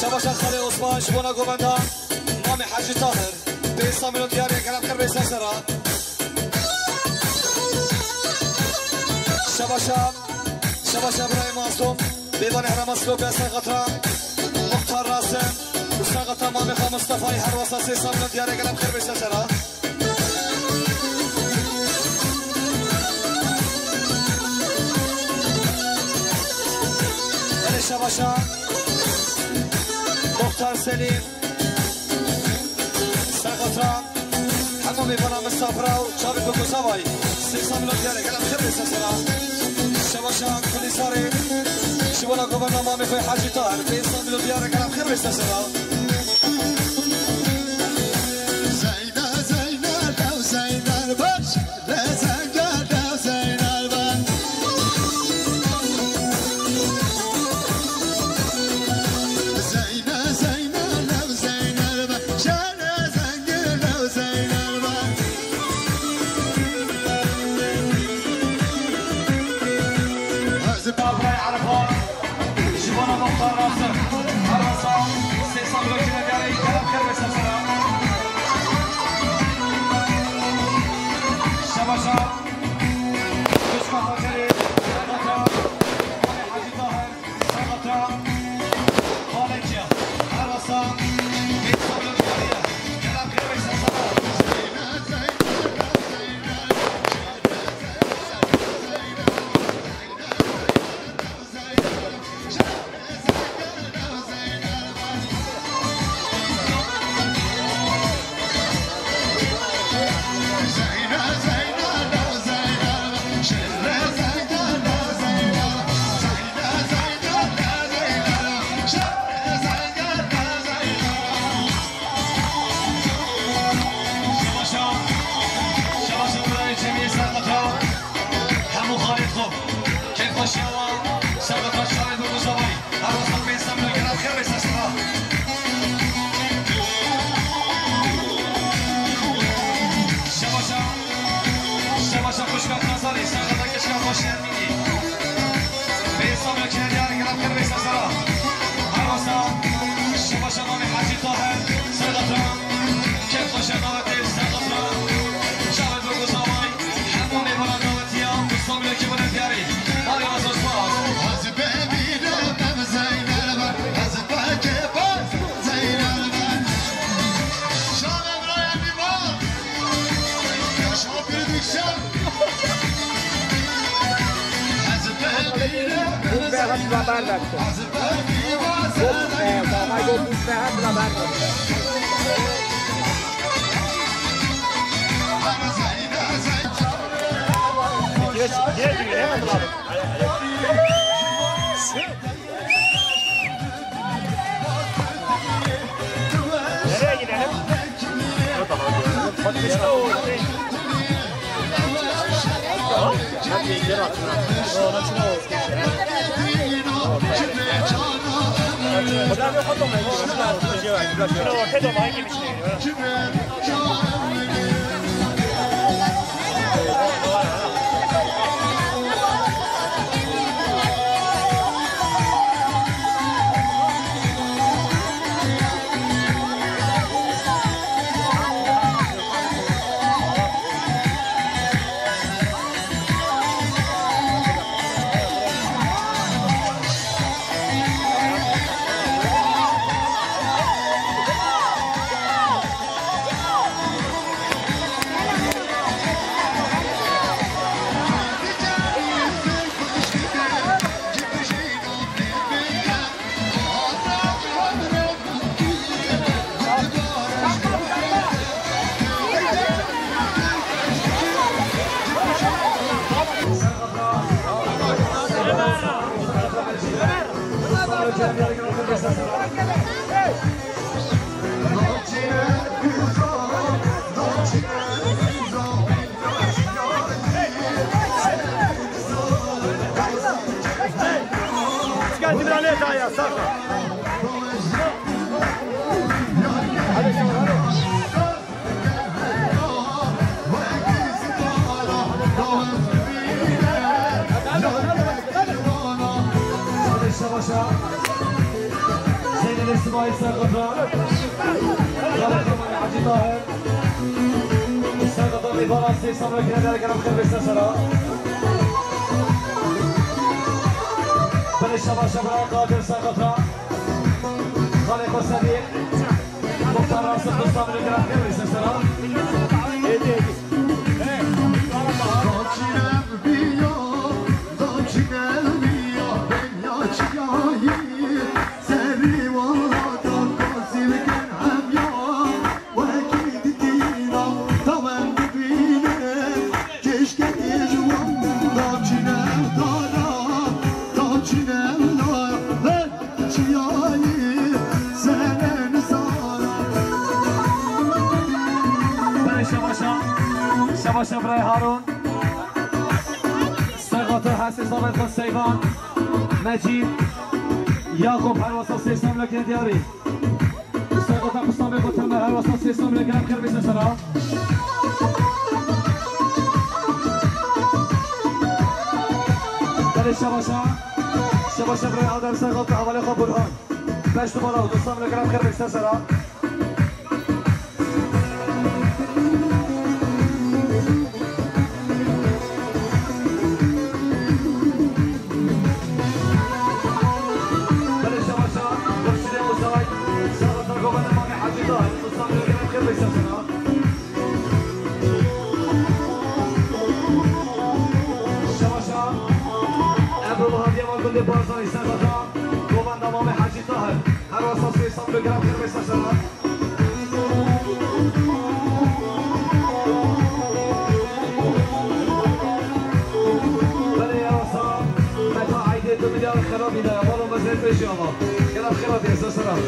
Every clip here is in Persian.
شباشا خاله عثمان شبونا گوبندان مام حاجی طاهر به ساملو دیاری کلام خیر به سرا شباشا برای معصوم دیوان حرم اسلوب سرقطرا مختار راسم سرقطرا مام خان مصطفی هر واسه ساملو دیاری کلام خیر به سرا شباشا مختار سلیم سرقطران همه میبانم مصطفرا و چابی بگوزاوی 300 میلیون دیاره گلم خیر بیسته سرا شباشا کلی ساری شبانا گوبرنا ما میخوای حاجی طاهر 300 میلیون دیاره گلم خیر بیسته سرا زين الاستماعي ساقطة حاجي طاهر ساقطة بفرنسي صبرك هذا كلام خير بالسسرة بل الشباب شبراء قادر ساقطة خالق وصديق مختار راسل بالصبر كلام خير بالسسرة شباب راي هارون سقطة حسن ضابط السيفان مجيد يعقوب هالوسط سيسام لك دياري سقطة قسطامي قتلنا هالوسط سيسام لك أنا بخير بسسرة بل شباب راي هارون سقطة أولي خو برهان باش تبارو قسطامي لك أنا بخير بسسرة كل بارزاني سنغطا كومان دمامي حاجي طاهر هر وصاصي صبر قرام خير بيستشرى بلي يا وصا متى عيدت مليار خرابي دا والله ما زلت بيجي الله قرام خير بيستشرى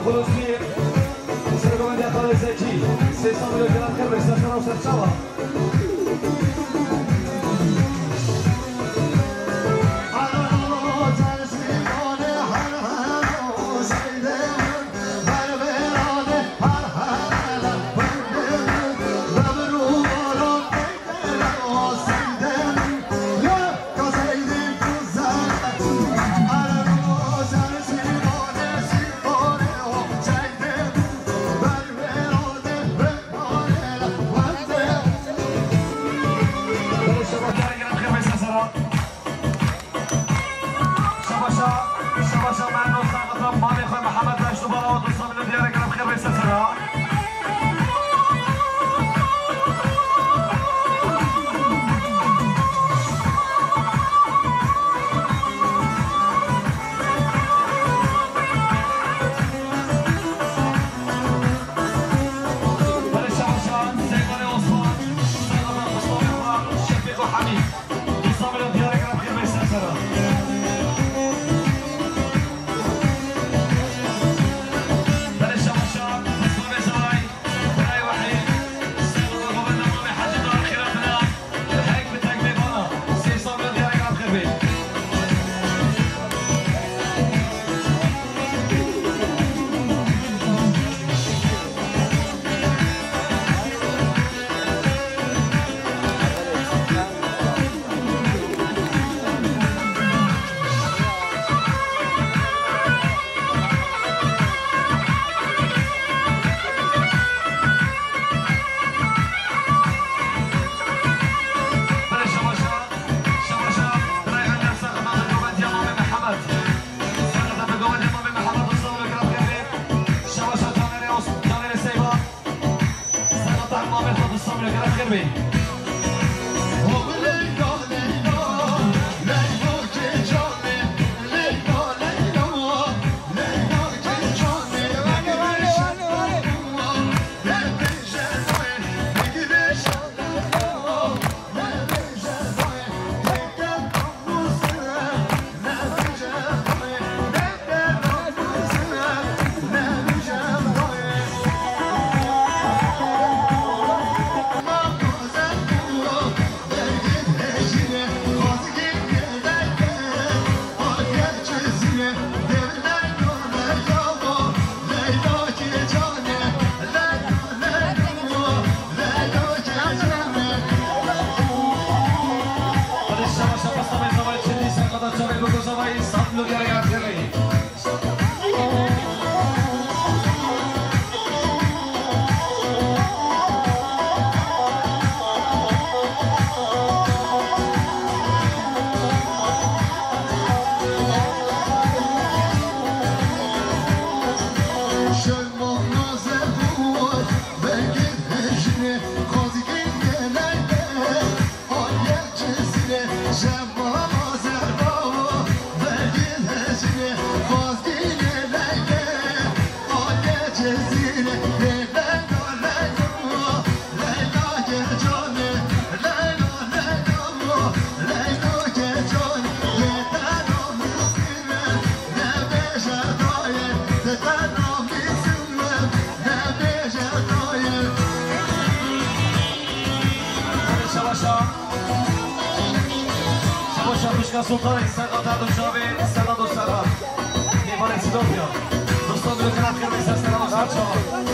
فلوسي سرقوا من داخل الزكي سيصمم الكلام كرب يستشعر وسرشاوة خير سلطان سرقات دوشابه سرقات و سرقات نیمان سیدوفیا دوستان رو کنم خیلی بسر سلام و سرچان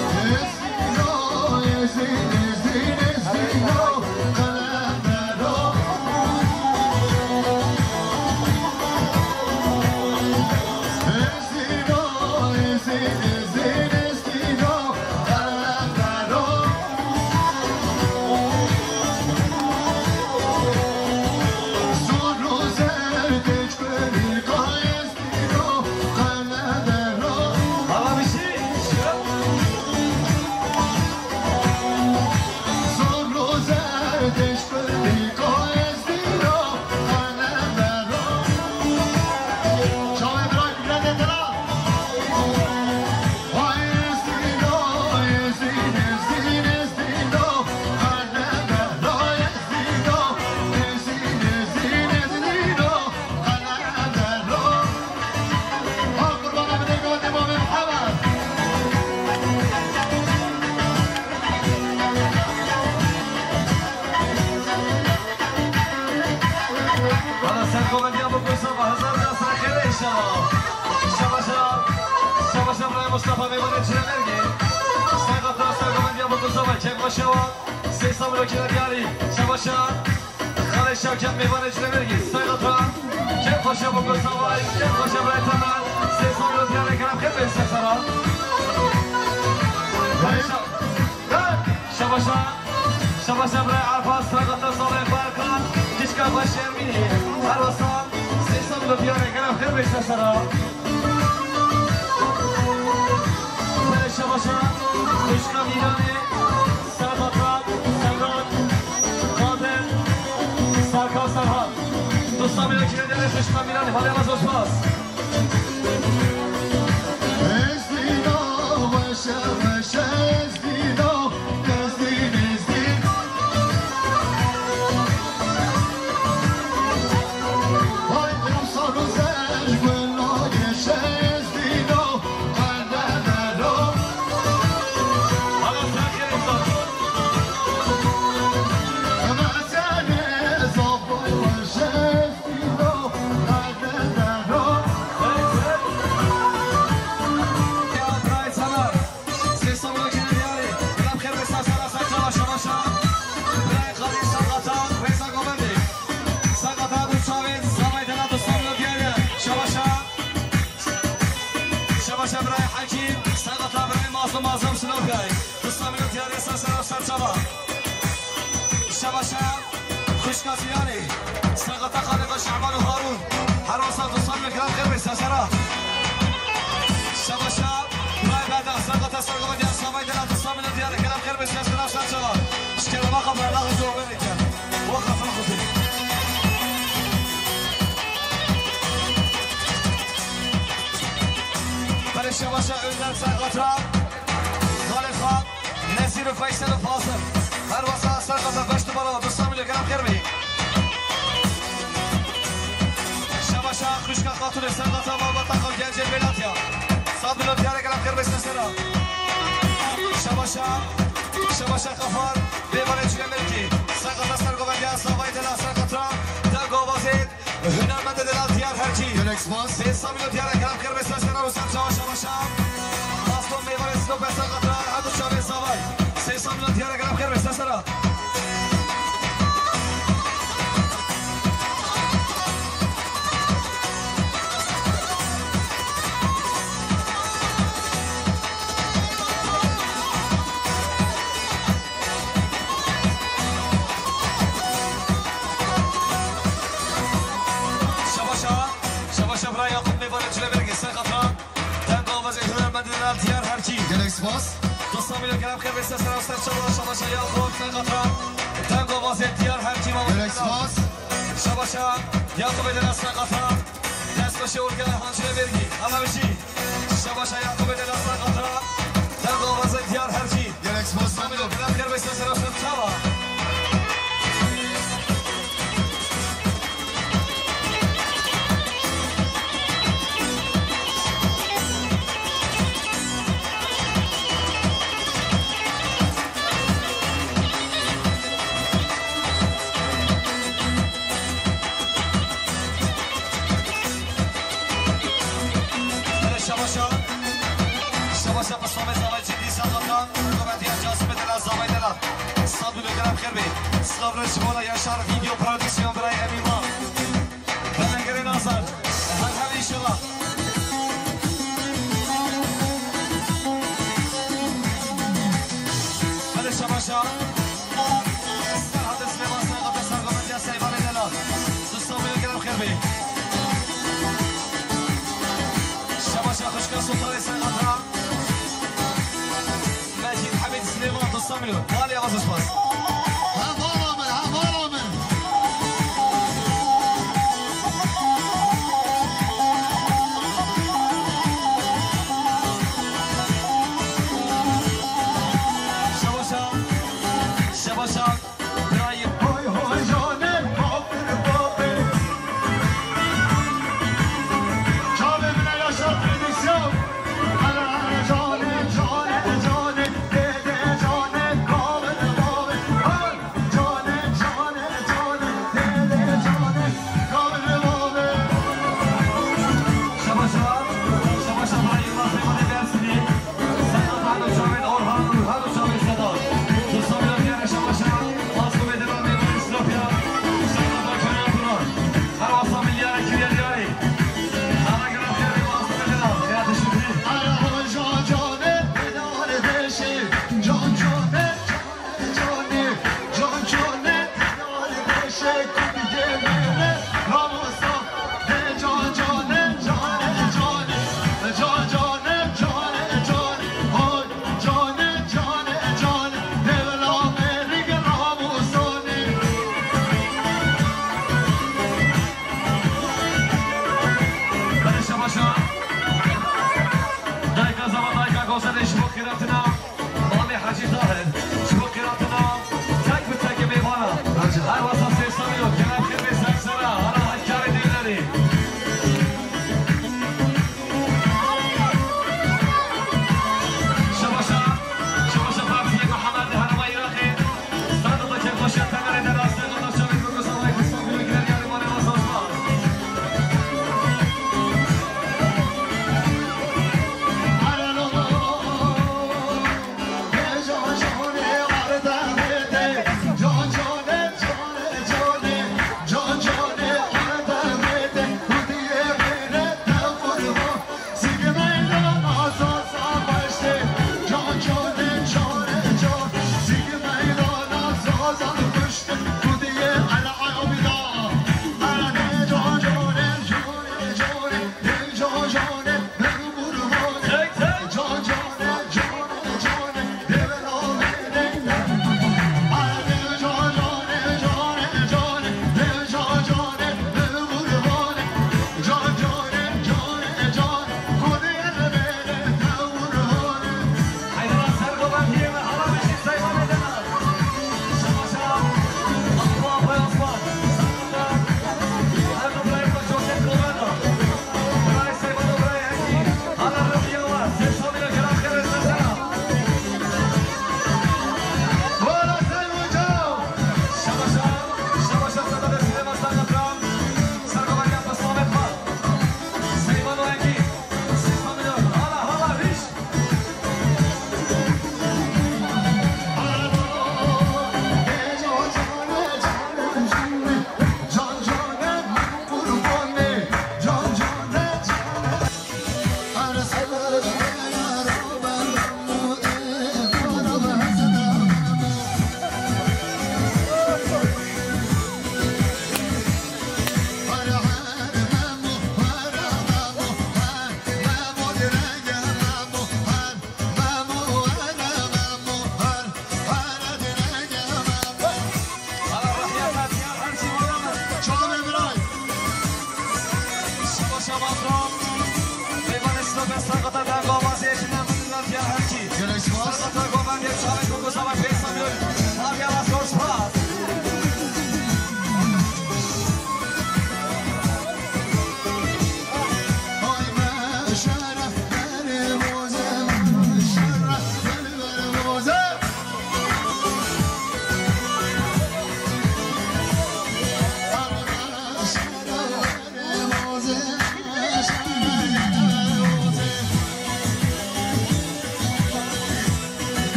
شوکت میوان اجتماعی سایقاتا که خوشا با گذاوای که خوشا برای تمام سه سال رو دیاره کنم خیلی بسته سرا شباشا برای عرفان سایقاتا ساله برکان کشکا باشه امینی هر واسان سه سال رو دیاره کنم خیلی بسته سرا شباشا کشکا میرانی سایقاتا سرگان قادر سرکار سرها دوستان میرون که نداره خشکا میرانی حالی هم از اسماس ازدینا وشه وشه ازدینا ازدین ازدین های امسا رو زج گلایشه ازدینا قلده درو حالا سرکر امسا مازم سلام گای دوستان میگم تیاری سر سرچابا شباشا خوشکاسیانی سرقتا خالق شعبان و هارون هر واسه دوستان میگم خیر بسته سرا شباشا رای بعد سرقتا سرقتا دیار سامای دل دوستان میگم تیاری کنم خیر بسته سرا سرچابا شکل ما خبر شباشا ünlem Serkatra Galip Khan Nesir Faysal Fasıl Her vasa Serkatra 5 numara 90 milyon gram kermi Şabaşa Kuşka Katune Serkatra Mabata Kal Gencel Belatya Sad milyon diyare gram kermi sesera Şabaşa Kafar Beyvane Çilemelki Serkatra Sergovendiya Savay Dela Serkatra Delgo Vazit Hünermende Dela Diyar Herci Beysa milyon diyare gram kermi sesera Rusam Şabaşa Aston Beyvane Sinope Serkatra Hadu Çabe Savay Beysa milyon diyare gram kermi sesera دوستان میلون کلام خیر بسته سر استاد شباشا یا خود سقطا تنگو واسه دیار هر کی ما شباشا یا خوب دل سقطا دست بشه اول کلا هانشله برگی اما بشی شباشا یا خوب دل سقطا تنگو واسه دیار هر کی دوستان میلون کلام خیر بسته سر استاد شبا شباشا بسوم زاوی جدی ساختن قبلی جاسم دل زاوی دل صد میلیون خیر بی صبر شما یا شهر ویدیو پروداکسیون برای امیما بنگری ناصر هر همی شما بله شباشا سرحد سلیمان سرقات سرگامندی سیبان دل دوستان میلیون خیر بی شباشا خوشگاه سلطان سرقات سليمان دوستان میلیون مالی آغازش باز شباشا برای های های جانه بابر بابر جانه بنا یا شد پردیسیون جانه جانه جانه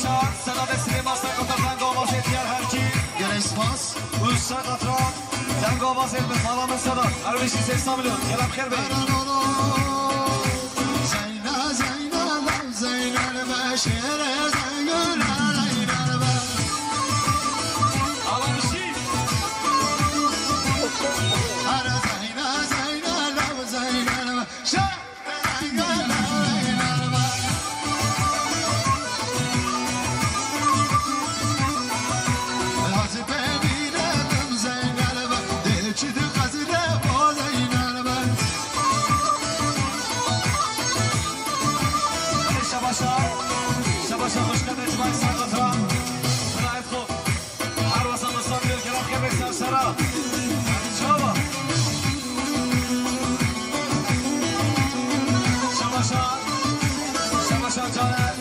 شباشان سلام سلیمان سرقطر دنگ آواز دیگر هرکی گره سپاس روز سرقطر دنگ آواز به مالام صدا ارویشی 300 میلیون گلم خیر بید زینا زینا زینا بشیر زینا شباشا خوش کردید باید سرقطرا برایت خوب هر واسه مصاب بیل گرم که بسر سرا شبا شباشا جانه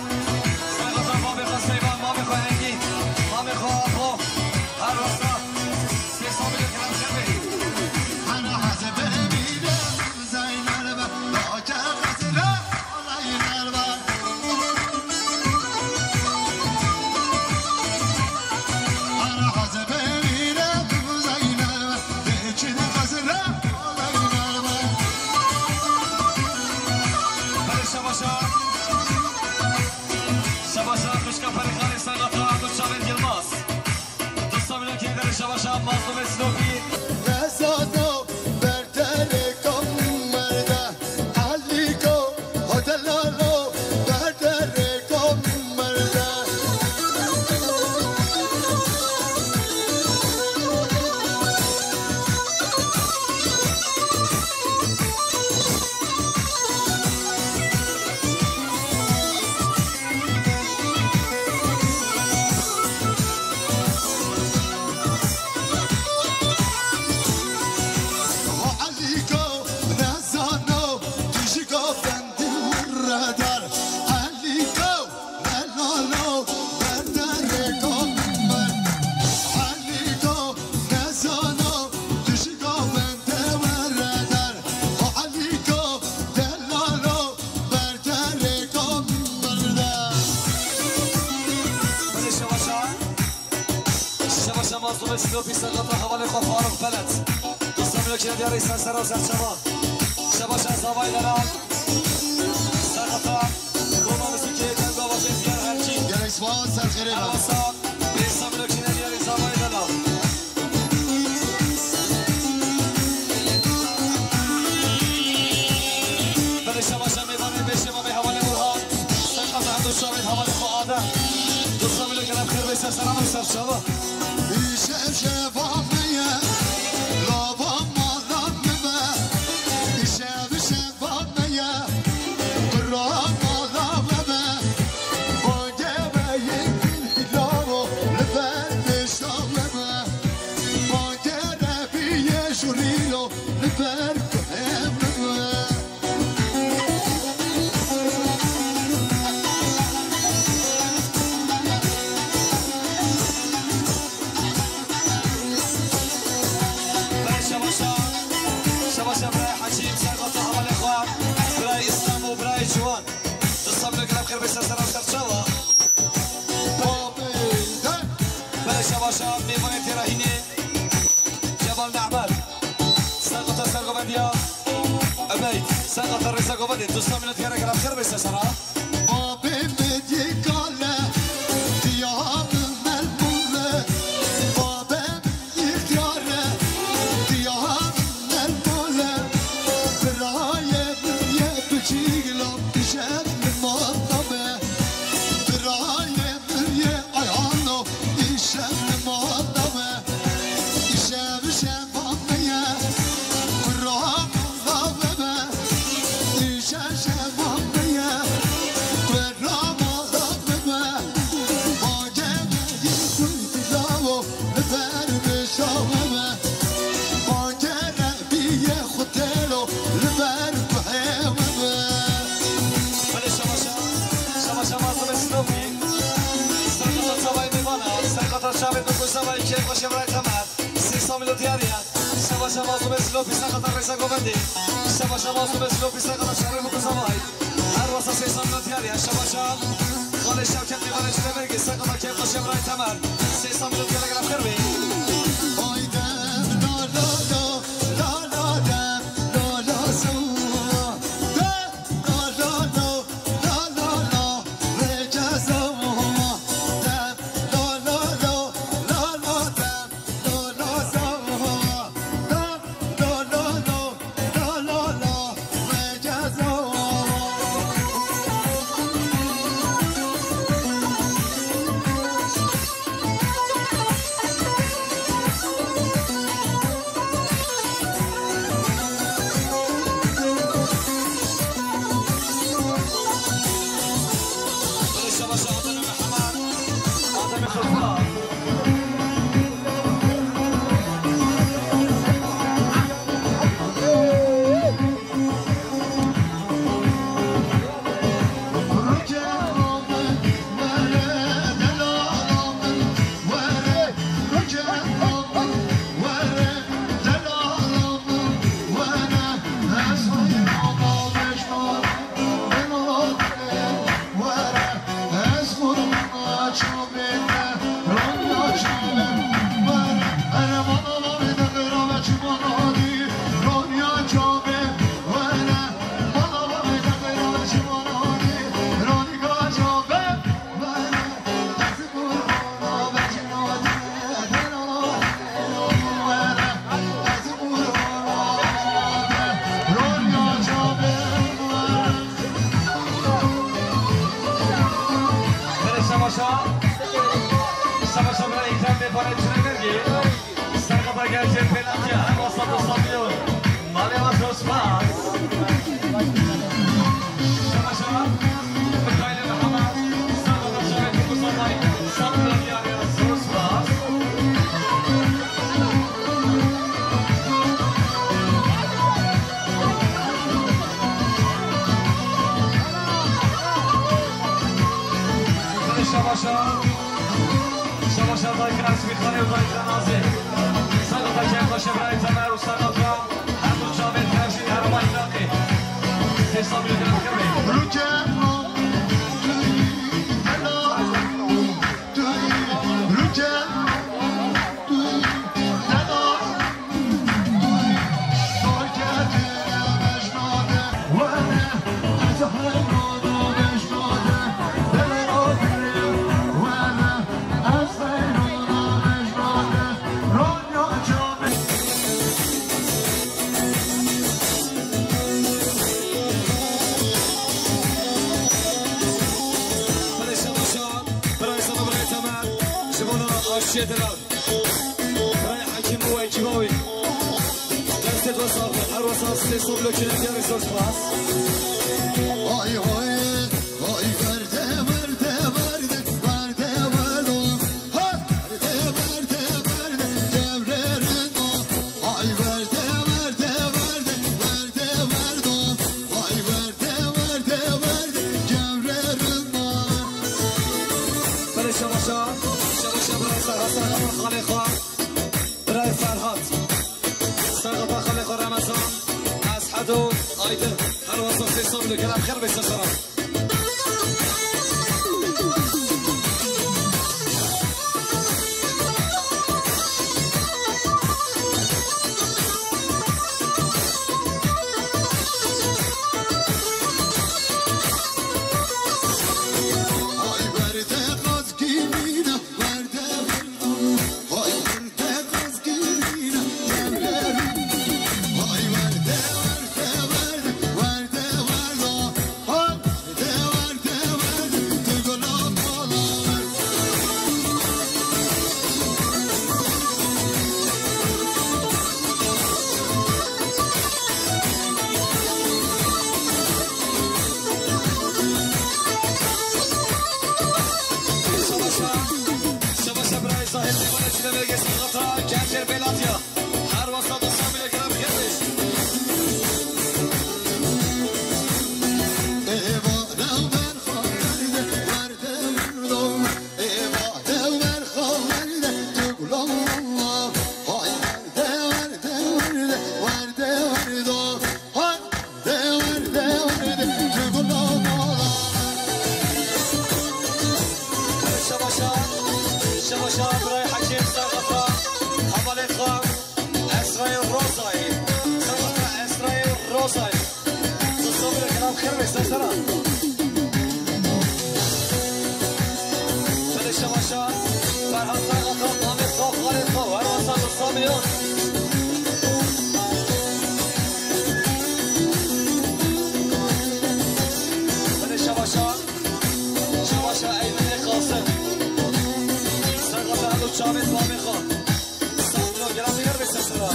سرقطرا ما بخواه سیبان ما بخواه انگی ما بخواه آبو هر واسه 300 میلیون گرم خیر بید انا حزب بمیرم زینب با که غزره شباشا خوشکا پریخانی سرقطرا دو شابید یلماس 200 میلیون که در شباشا مازدوم اسلوبی نزادو بردر کم مرده علیکو هدلالو بردر کم مرده مازدوم اسلوبی سرقطرا حوالی خواه فاروق بلد 200 میلیون که دیاری سرسرا و سرچما شباشا از هوای دارم سرقطرا گوما مسیکی دنگ آواز دیگر هرچی گره سپاس سرخیره هر واسه 200 میلیون که دیاری هوای دارم بله شباشا میبانه بشه ما به حوالی برهان سرقطرا هم دو شابید حوالی خواه آدم 200 میلیون گرم خیر به سرسرا و سرچما شب شبابیه لابام مالام مبه شب شبابیه قرام مالام مبه باگه به یک لابو لبر بشتام مبه باگه ربیه شوریلو لبر کنم مبه شباشا برای حجیم سرقطرا حوالی خواه برای اسلام و برای جوان 200 میلیون گرم خیر به سرسرا و سرچوا برای شباشا میوان تراهینی جبال نعمل سرقطرا سرگوبندیا عبید سرقطرا رزا گوبندی 200 میلیون گرم خیر به سرسرا شبت بکشم و اینکه باشه برای تمر 300 میلیون دیاریت شباشا مازدوم اسلوبی سرقطرا رزا گوبندی شباشا مازدوم اسلوبی سرقطرا شبت بکشم هر واسه 300 میلیون دیاریت شباشا خالي شوكت ميوان جنبرقي سقطة كيف قشم راي تمر 300 مليون ديال قلب خربي شامل بامي خان ساملو گرام دیگر بسه سرا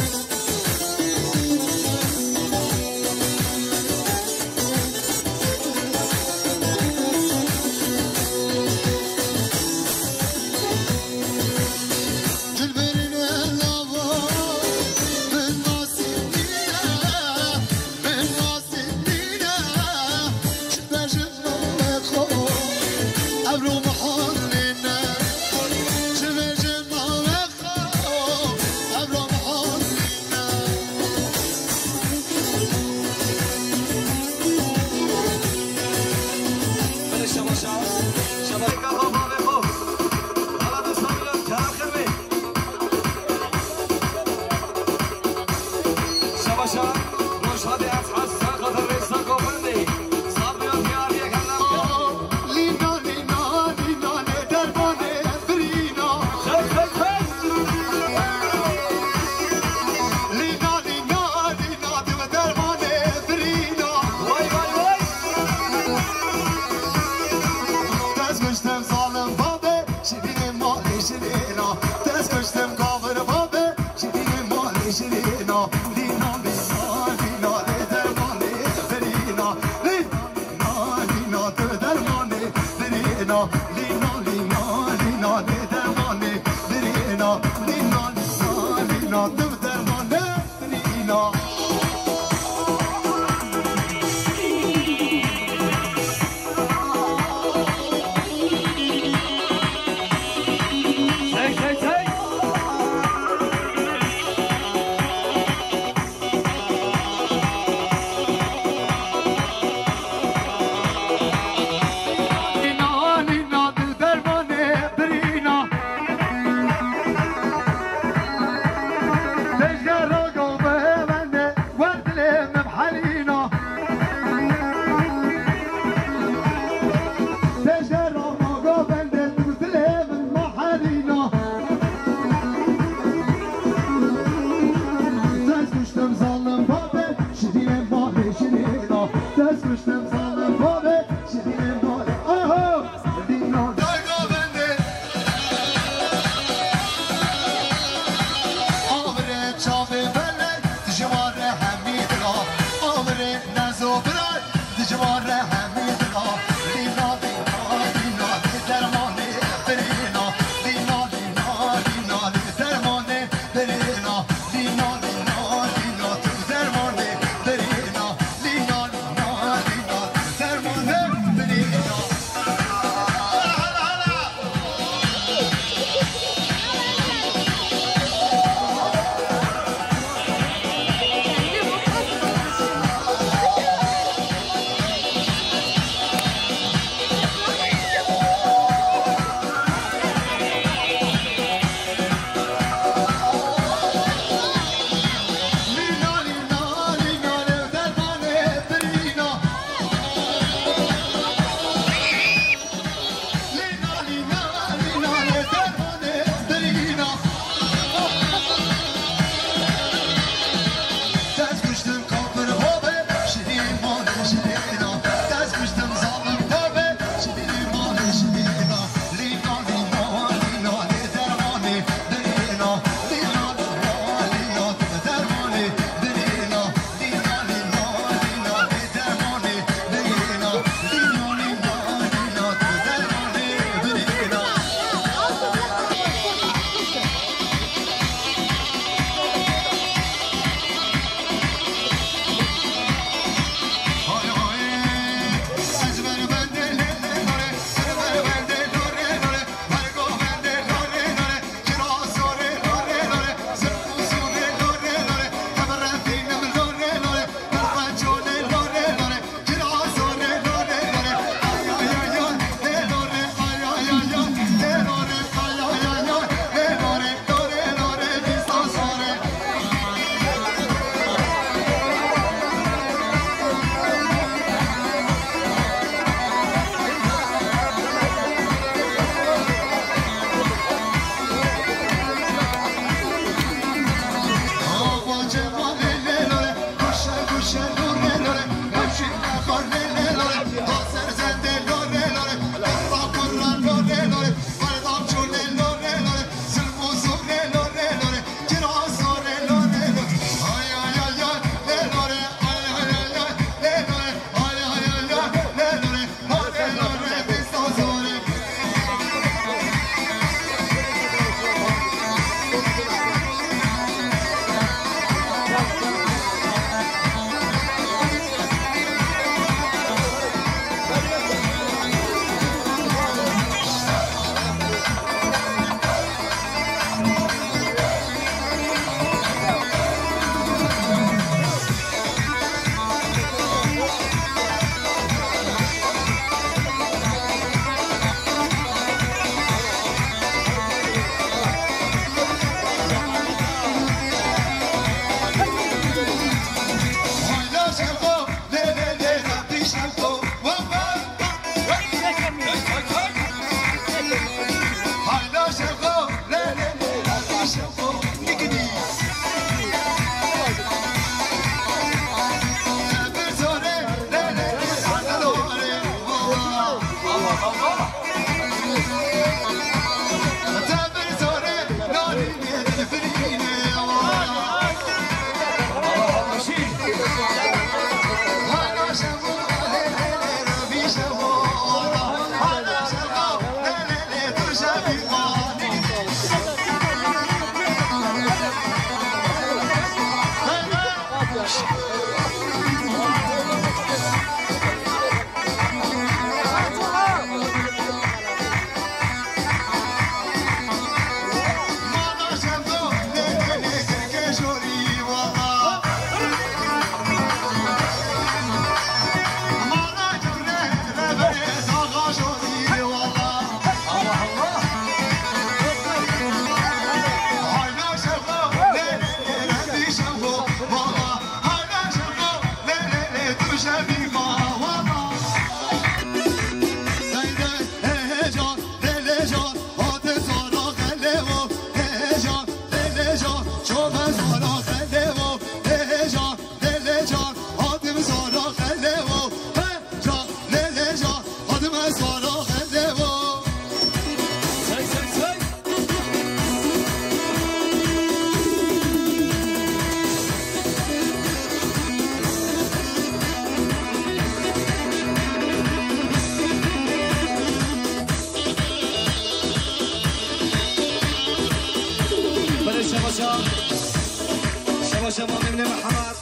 شباب من محمد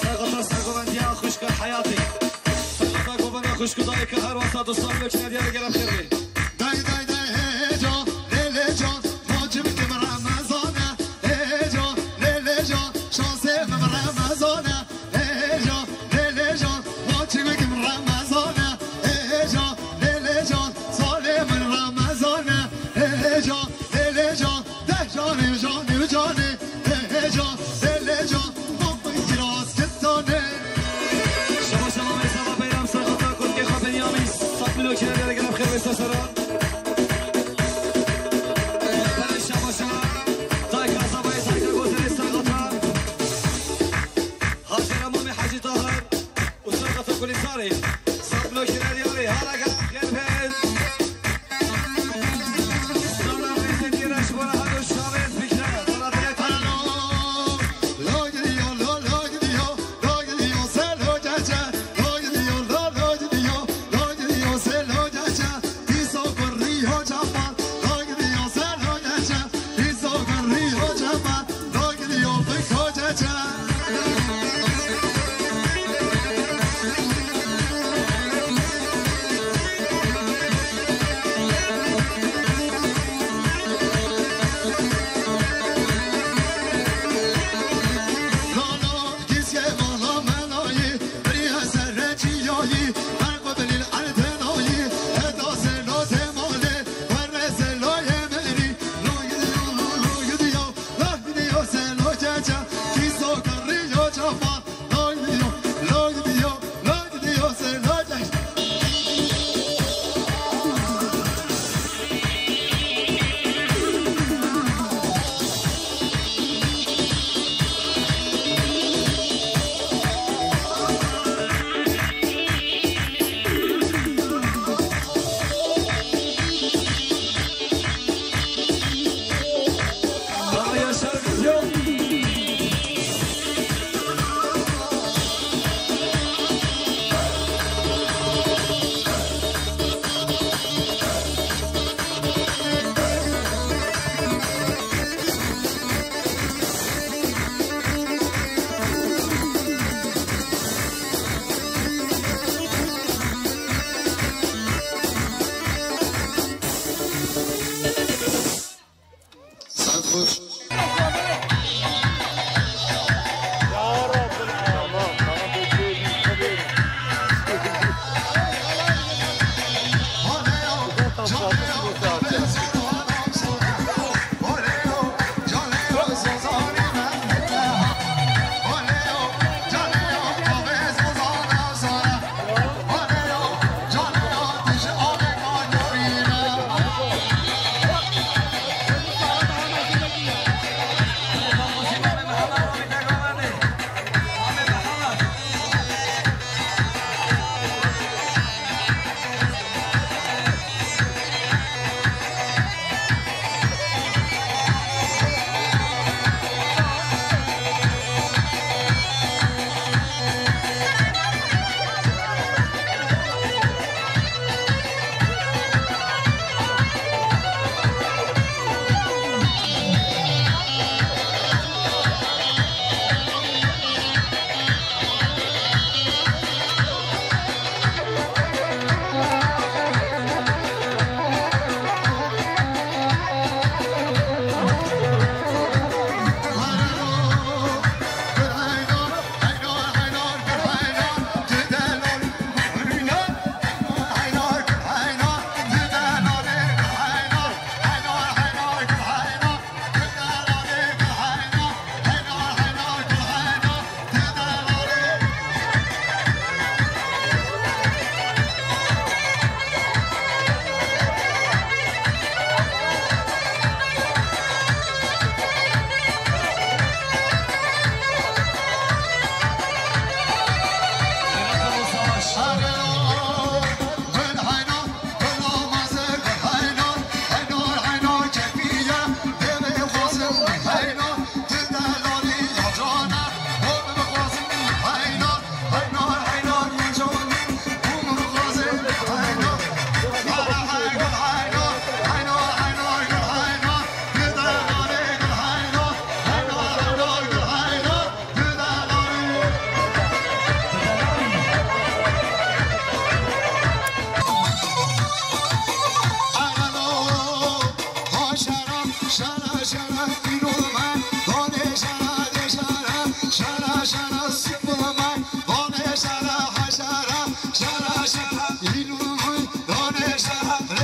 ساقط ساقونديا خوشك حياتي ساقط قوبنا خوشك دايك هر وسط الصف لك نادي انا قلب خيري داي داي داي هيجو ليلي جو موجب كم رمضان هيجو ليلي جو شانسي من رمضان هيجو ليلي جو موجب كم رمضان هيجو ليلي جو صالي من رمضان هيجو ليلي جو ده جاني جاني جاني هيجو ليلي جو مطي راس كتاني شباب سبب بيرم ساقط كل كي خبن يامي صف لك نادي انا قلب خيري سسران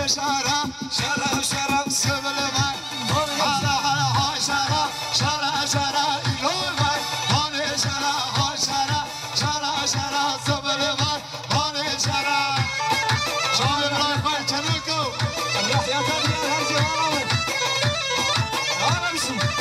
شرا شرا شرا سبل من هلا هلا ها شرا شرا شرا ایلون من هانه شرا ها شرا شرا شرا سبل من هانه شرا شامل برای خواهی چنل کو الرحيات هذه هر جوانه انا بشي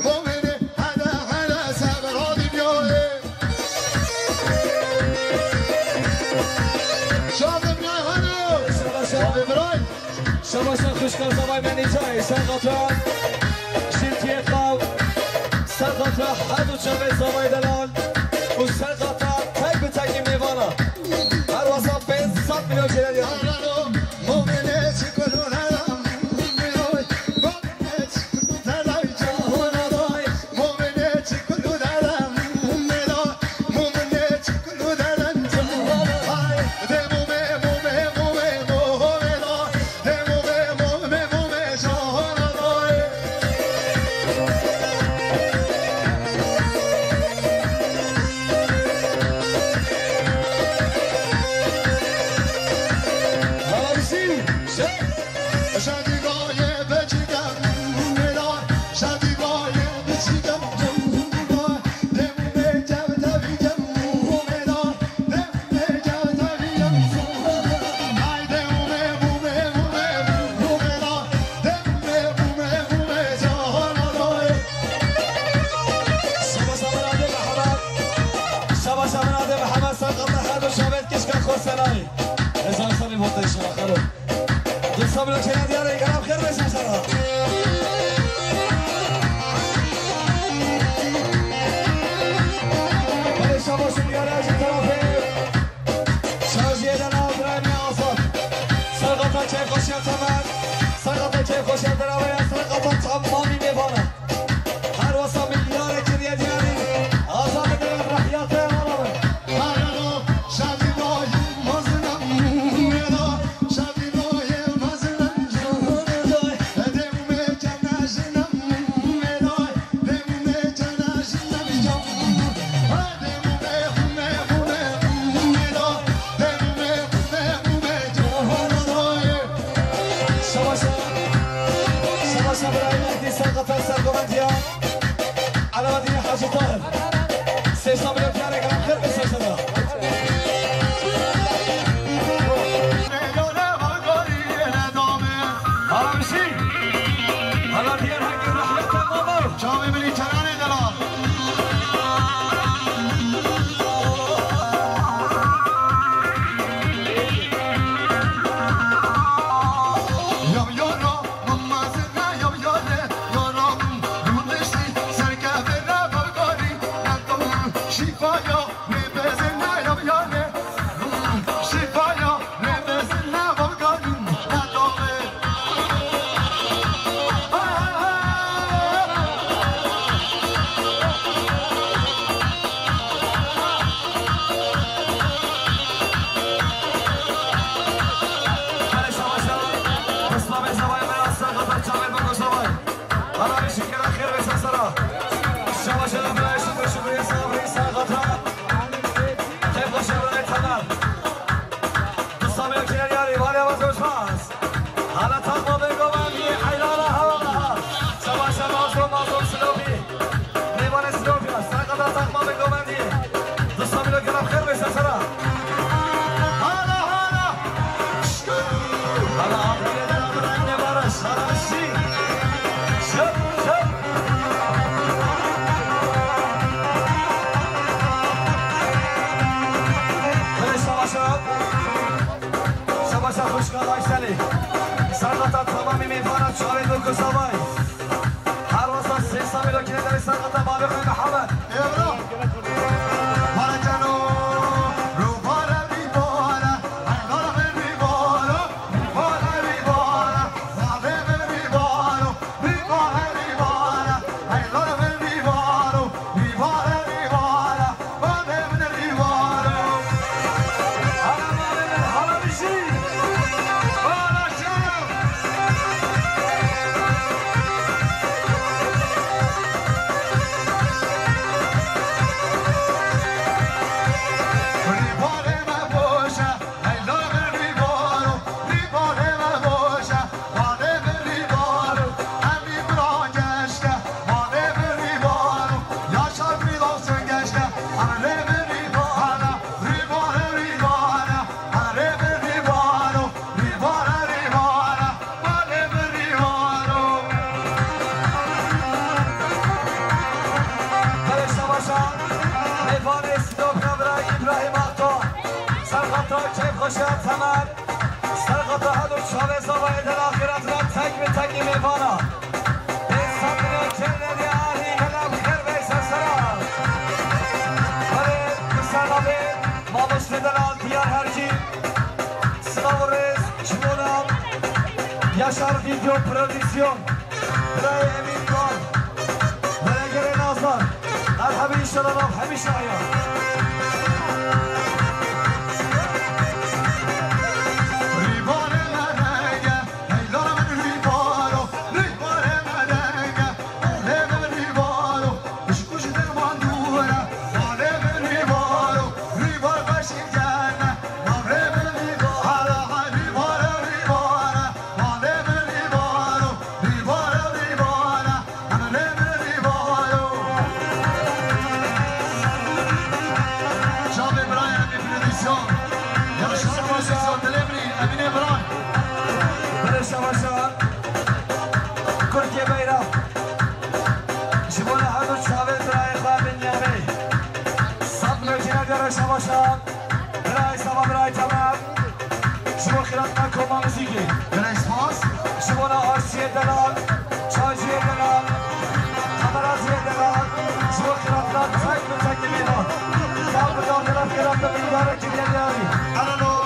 moment شباشا خوشکار زبای منی جای سرقاطا شیرکی قاو سرقاطا حدو چمه زبای دلال و سرقاطا تک به تکی میوانا هر واسا 500 میلیون جنری سرقطا كيف خشيت ثمن سرقطا میفانا سامنو جنری آهی کلام خیر بیسر سرا ولی بسرنامه ما مشتدلان دیار هرچی سناورز شمونم یاشار ویدیو پرودیسیون برای امین کار برای گره نازدار مرحبی شلالام همیشه آیا شباشان برای سوا برای تمام شما خیرات من کما موسیقی برای سپاس شما آرسی دلال چایجی دلال کامرازی دلال شما خیرات من تک و تک میدان کام بدان دلال خیرات من میداره که بیاری الانو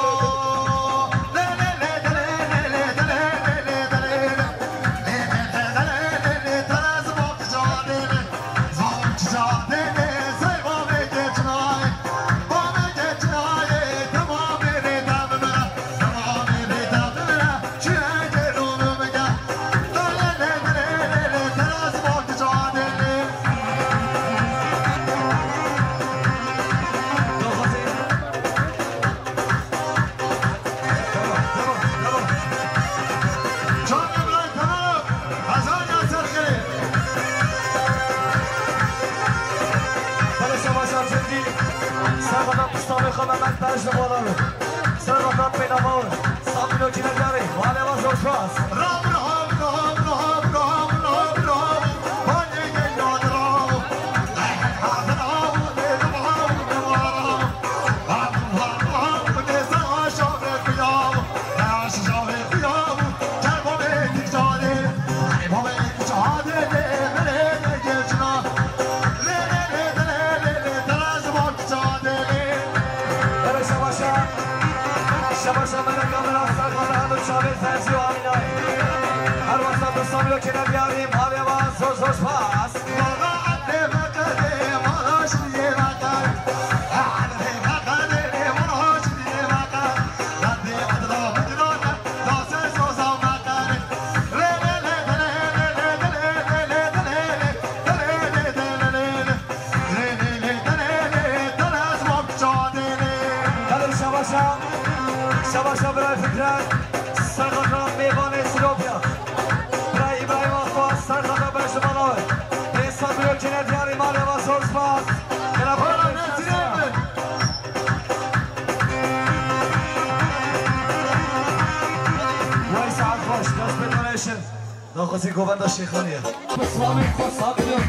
ناخوزی گوبند شیخانیه بسلامی خواستابی دون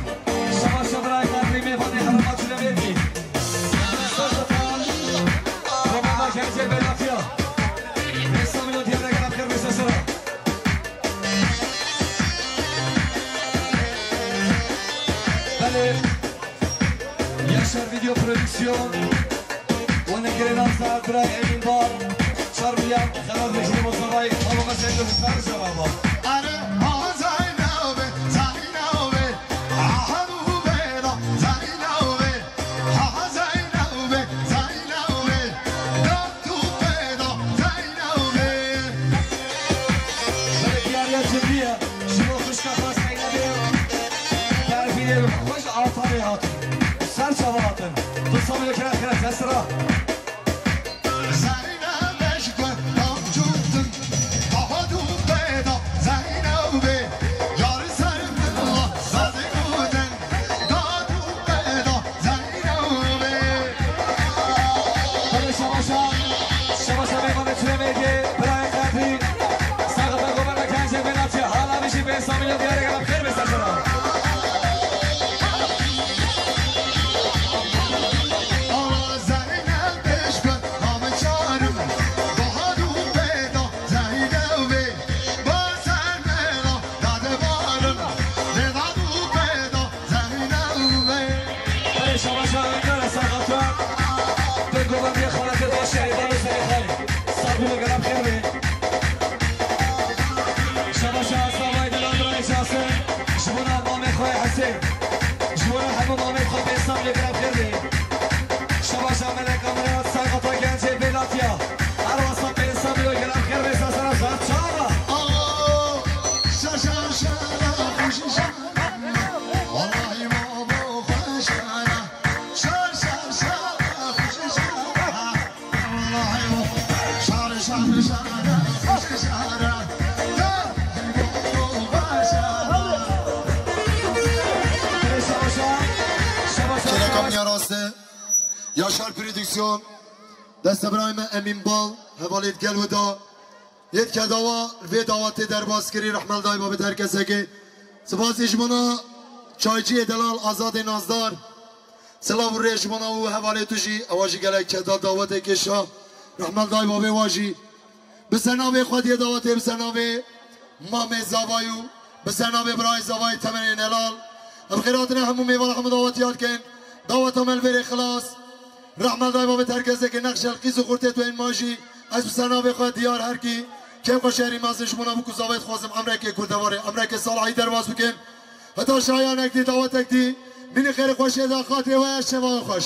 شما شبرای قدری میفانی خرمات شده بیدی سلطان رومان با کنجه بیلافیا بسلامی دون دیاره گرم کر بیسته سرا بله یاشار ویدیو پرودکسیون و نگره نازدار برای امین بار 4 میلیارد خلال رژیم مصطفی طبقه سیدو بسر شما یاشار پرودکسیون دست ابراهیم امین بال حوالید گل و دا یه که داوا وی داواتی در بازکری رحمل دای بابت هر کسی که سپاس اجمانا چایجی دلال آزاد نازدار سلام ری اجمانا و حوالی توشی اواجی گلک که داواتی که شا رحمل دای بابی واجی بسناوی خودی داواتی بسناوی مام زاوایو بسناوی برای زاوای تمرین نلال بخیراتنا همون میوان همون داواتیات کن داوات عمل بری خلاص رحمل دای بابت هر کسی که نقش القیز و خورته تو این ماجی از بسناوی خود دیار هر کی كم قشيري مازنش منا بكو زاوية خوازم أمريكا كردواري أمريكا صالحي درواز بكن هتا شايانك دي دعوتك دي من خير خوشي دا خاطري ويا شباب خوش